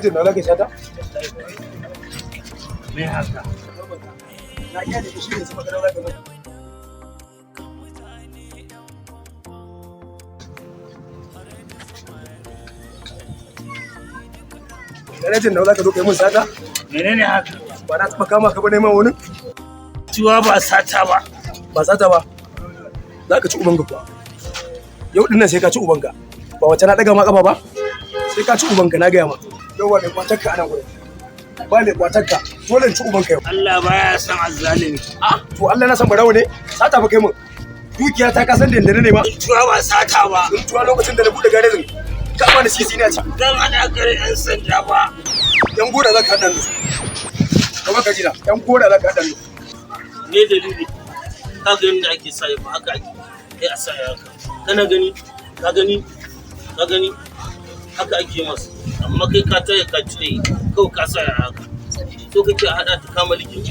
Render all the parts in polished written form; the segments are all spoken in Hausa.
Alhaji na zaka shata? Me haka? Na iya da shi ne sama da zaka mai. Alhaji na zaka zo kai mun sata? Menene haka? Ba na taba kama ka ba neman wani? Ciwa ba sata ba. Ba sata ba. Zaka ci ubanka kuwa. Yau dinnan sai ka ci ubanka. Ba wace na daga ma kafa ba? Sai ka ci ubanka na gaya ma. Yau ba mai kwatarka a nan gurin. Ba mai kwatarka. Dole in ci ubanka yau. Allah baya san azzalimi. To Allah na san barawo ne? Sata fa kai mun. Dukiya ta kasan da ne ma. Ciwa ba sata ba. Tuwa lokacin da na bude garejin. Ka ba da sisi ne a can. Dan ana gare yan sanda ba. Yan gora za ka haɗa da su. Kama ka jira. Yan gora za ka haɗa da su. Me dalili? Ka ga yadda ake sa ba haka ake. Sai a sa haka. Kana gani? Ka gani? Ka gani? Haka ake masa. Amma kai ka taya ka cire kawai ka sa haka. So kake hada ta kama likin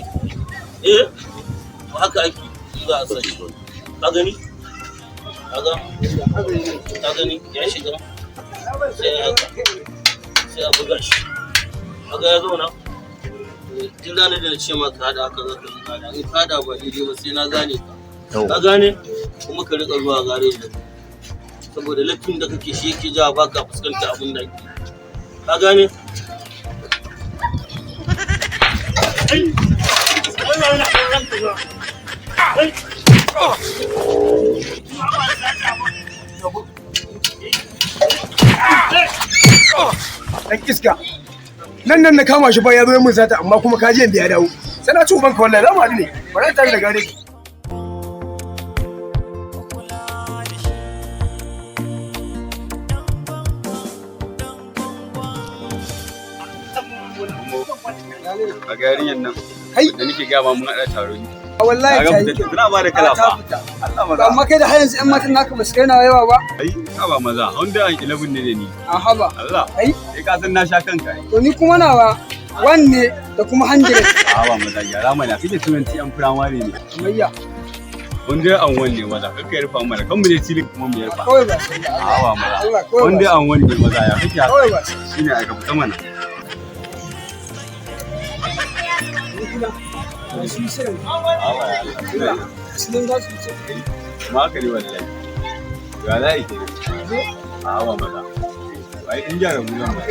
ba haka ake za a sa shi. Ka gani? Ka gani? Ya shiga. Sai haka. Sai a buga shi. Kaga ya zauna. Tun ranar da na ce maka hada haka za ka yi hada. In ka hada ba daidai ba sai na gane ka. Ka gane? Kuma ka riƙa zuwa gareji da saboda laifin da kake shi yake jawa baka fuskanta abin da ake. Ka gane? Ɗan iska. Nan na kama shi ba ya zo mun sata amma kuma ka je ya dawo. Sai na ci ubanka wallahi za mu haɗu ne. Ba za ta tare da gareji. A ga yarinyan nan da nake gaba mun haɗa taro ne. A wallahi ta yi. Tana ba da kala fa. Allah maza. Amma kai da har yanzu 'yan matan naka ba su kai nawa yawa ba. Ai, ka ba maza. Honda 11 ne da ni. A haba. Allah. Ai. Sai ka san na sha kanka ai. To ni kuma nawa wanne da kuma 100. A ba maza gyara mana kike tunanci yan firamare ne. Amayya. Honda an wanne maza kake rufa mana kan mu je cilin kuma mu yarfa. Kawai ba sai. A ba maza. Allah kawai. Honda an wanne maza ya kake haka. Kawai ba. Shine ai ka fita mana. Shi sai. A ba. Sun ga su ce. Ma ka ne wallahi. Ga za ki ne. A ba maza. Ai in gyara mu nan ba.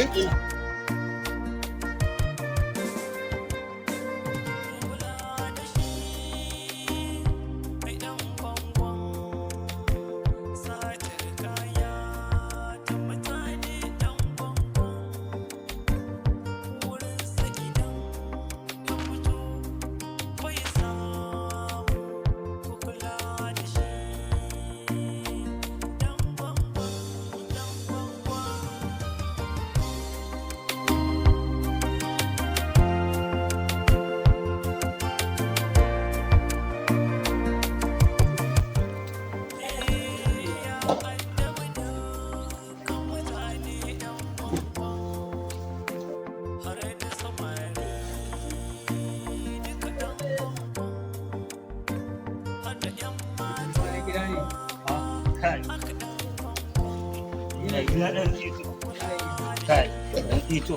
Kai, ɗan ito.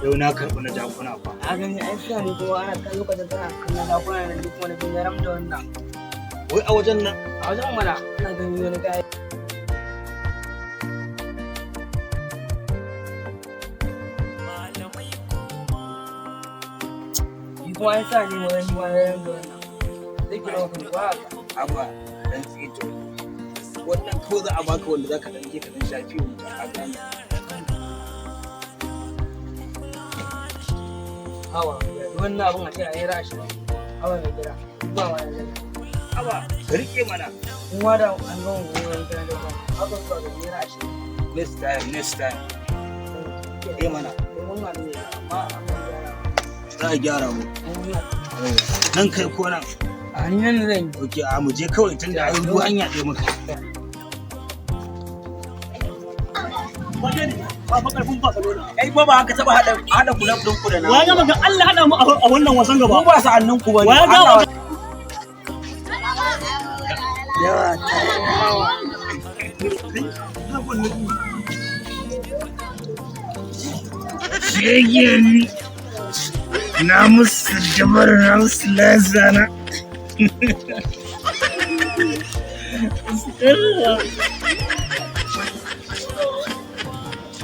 Yau na karɓi na jakuna ba. A gani ai suna ne kowa ana kan lokacin tana kallon dakuna nan duk wani bin yaram da wannan. Wai a wajen nan? A wajen mana ina ganin wani gaya. Yi kuma ai sa ne wani yaram da wannan. Zai kira wa kuma haka. Abba, ɗan ito. Wannan ko za a baka wanda za ka ɗan je ka ɗan shafi wuta a gani. Hawa, wannan abun a ce a yi rashi. Hawa mai gida. Ba ma yanzu. Abba, ka riƙe mana. Kuma da an gama wurin gana da ba. Haka zuwa da yi rashi. Next time. Eh mana. Mun ma ne amma Za a gyara mu. Nan kai ko nan. a ni nan zan yi. Ok, a mu je kawai tun da ayi ruwa hanya ɗaya muka. Kai ba haka taba hada kulab din ku da na. Waya ga Allah hada mu a wannan wasan gaba. Ku ba sa'annin ku bane. Waya ga yawa shege ni na musu dabar na musu lazana.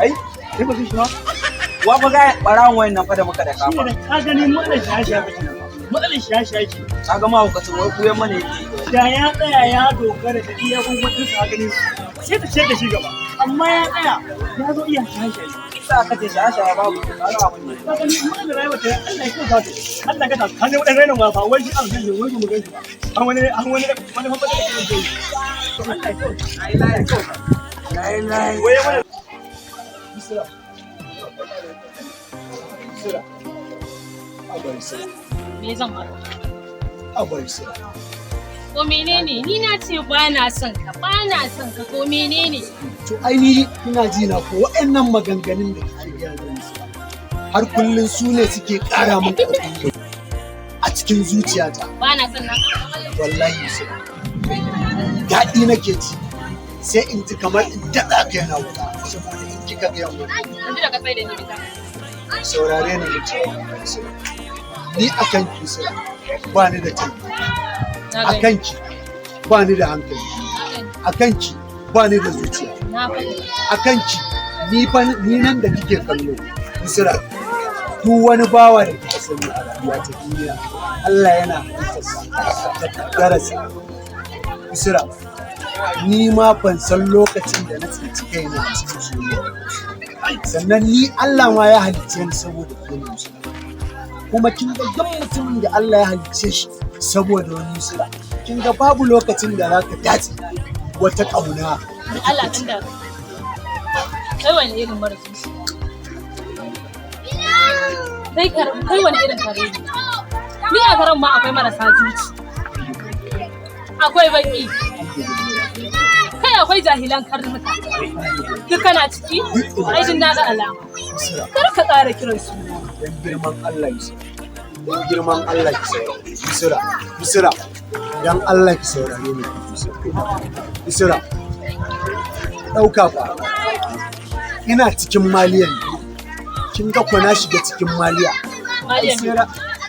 Ai, sai ba shi ma. Wa ba ga barawon wayan nan fa da muka da kafa. Ka gani matsalar shasha ce. Matsalar shasha ce. Ka ga ma hukatun wai kuyan mana yake. Da ya tsaya ya dogara da iya gungun sa gani sai ta ce da shi gaba. Amma ya tsaya ya zo iya shasha. Sa ka ce shasha ya babu ka ga abin ne. Ka gani matsalar rayuwa ta Allah ya kyauta ta. Allah ka ta kan ne wadan rainin wasa wai shi an san wai mu gani ba. An wani fa da kake yi. Allah ya kyauta. Ai la ya kyauta. Lai. Wai mana Isra. Isra. Abar Isra. Me zan faru? Abar Isra. Ko menene? Ni na ce ba na son ka, ba na son ka ko menene? To ainihi ina ji na ko waɗannan maganganun da kake gaya da su har kullun su ne suke ƙara min ƙarfi a cikin zuciyata. Ba na son na. Wallahi su daɗi nake ji sai in ji kamar in daɗa kai na wuta saboda in kika gaya mun Yanzu da ka tsaye da ni bisa. saurare ni mutum ni akan ki sai ba ni da tayi akan ki ba ni da hankali akan ki ba ni da zuciya Na faɗi. akan ki ni nan da kike kallo Isra duk wani bawa da kika sani a rayuwa ta duniya Allah yana halittarsa da darasa Isra ni ma ban san lokacin da na tsinci kaina a cikin soyayya sannan ni Allah ma ya halicce ni saboda ke ne kuma kin ga duk mutumin da Allah ya halicce shi saboda wani Isra kin ga babu lokacin da zaka dace wata kauna Allah ɗan da kai wani irin mara zuci. Kai wani irin kare ne. Ni a garin ma akwai marasa zuci. Akwai baki. Kai akwai jahilan karnuka. Duk kana ciki? Ai jin na ga alama. Kar ka ƙara kiran su. dan girman Allah Isra dan girman Allah Isra dan Allah ki saurare ni Isra ɗauka fa ina cikin maliyan kin ga ko na shiga cikin maliya Mariam. Isra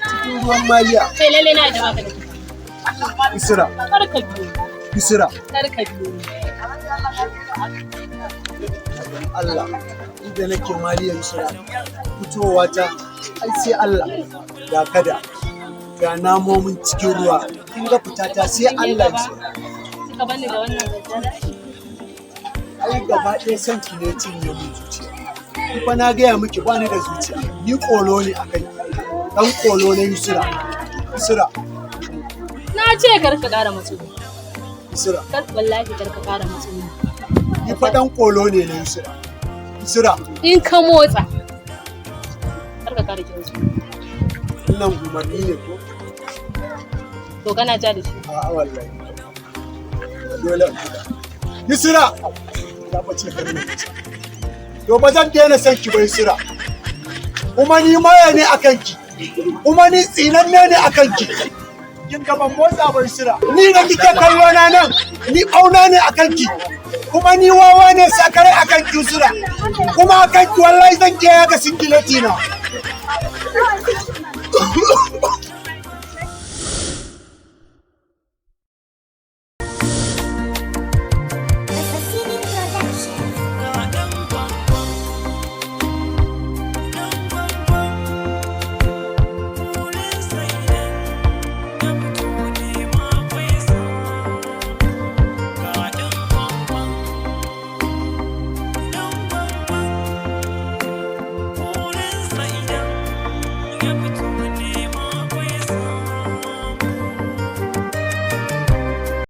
cikin ruwan maliya Kai lalle na da baka da. Isra Kar ka biyo. Isra Kar ka biyo. Allah inda nake maliyan Isra fitowa ta ai sai Allah ga kada ga namomin cikin ruwa kin ga fitata sai Allah Isra Suka bani da wannan gajjara. ai gaba ɗaya son ki ne cinye min zuciya ni fa na gaya miki ba ni da zuciya ni kolo ne a kai dan kolo ne Isra Na ce kar ka ƙara matsu. Isra Kar wallahi kar ka ƙara matsu. ni fa dan kolo ne na Isra In ka motsa. Kar ka ƙara kiransu. wannan umarni ne ko To kana ja da shi. a'a wallahi dole Isra ya bace kare ni to ba zan daina son ki ba Isra kuma ni maya ne akan ki kuma ni tsinanne ne akan ki kin ga ban motsa ba Isra ni da kike kallo na nan ni auna ne akan ki kuma ni wawa ne sakare akan ki Isra kuma akan ki wallahi zan je ga singileti na